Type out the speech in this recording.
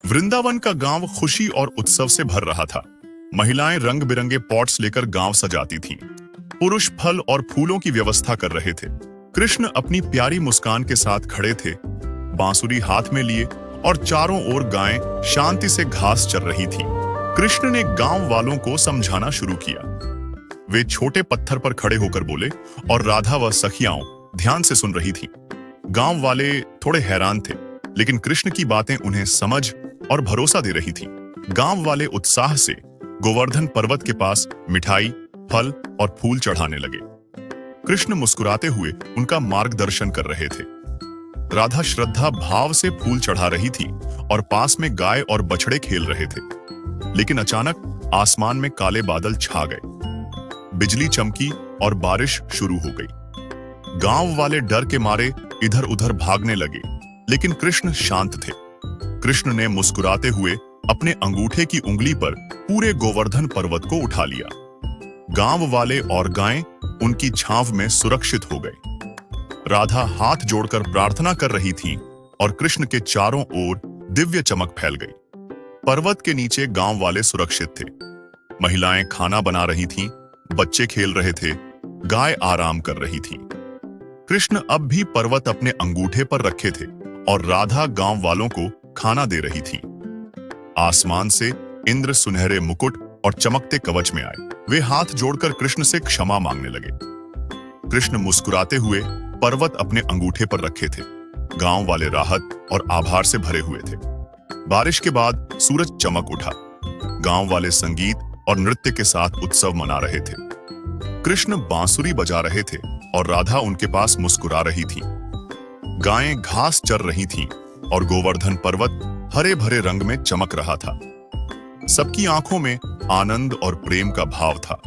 वृंदावन का गांव खुशी और उत्सव से भर रहा था। महिलाएं रंग बिरंगे पॉट्स लेकर गांव सजाती थीं। पुरुष फल और फूलों की व्यवस्था कर रहे थे। कृष्ण अपनी प्यारी मुस्कान के साथ खड़े थे, बांसुरी हाथ में लिए, और चारों ओर गायें शांति से घास चर रही थीं। कृष्ण ने गांव वालों को समझाना शुरू किया। वे छोटे पत्थर पर खड़े होकर बोले और राधा व सखियाओं ध्यान से सुन रही थीं। गांव वाले थोड़े हैरान थे, लेकिन कृष्ण की बातें उन्हें समझ और भरोसा दे रही थीं। गांव वाले उत्साह से गोवर्धन पर्वत के पास मिठाई, फल और फूल चढ़ाने लगे। कृष्ण मुस्कुराते हुए उनका मार्गदर्शन कर रहे थे। राधा श्रद्धा भाव से फूल चढ़ा रही थी और पास में गाय और बछड़े खेल रहे थे। लेकिन अचानक आसमान में काले बादल छा गए। बिजली चमकी और बारिश शुरू हो गई। गांव वाले डर के मारे इधर उधर भागने लगे, लेकिन कृष्ण शांत थे। कृष्ण ने मुस्कुराते हुए अपने अंगूठे की उंगली पर पूरे गोवर्धन पर्वत को उठा लिया। गांव वाले और गायें उनकी छांव में सुरक्षित हो गए। राधा हाथ जोड़कर प्रार्थना कर रही थीं और कृष्ण के चारों ओर दिव्य चमक फैल गई। पर्वत के नीचे गांव वाले सुरक्षित थे। महिलाएं खाना बना रही थीं, बच्चे खेल रहे थे, गाय आराम कर रही थी। कृष्ण अब भी पर्वत अपने अंगूठे पर रखे थे और राधा गांव वालों को खाना दे रही थी। आसमान से इंद्र सुनहरे मुकुट और चमकते कवच में आए। वे हाथ जोड़कर कृष्ण से क्षमा मांगने लगे। कृष्ण मुस्कुराते हुए पर्वत अपने अंगूठे पर रखे थे। गांव वाले राहत और आभार से भरे हुए थे। बारिश के बाद सूरज चमक उठा। गांव वाले संगीत और नृत्य के साथ उत्सव मना रहे थे। कृष्ण बांसुरी बजा रहे थे और राधा उनके पास मुस्कुरा रही थी। गायें घास चर रही थीं और गोवर्धन पर्वत हरे भरे रंग में चमक रहा था। सबकी आंखों में आनंद और प्रेम का भाव था।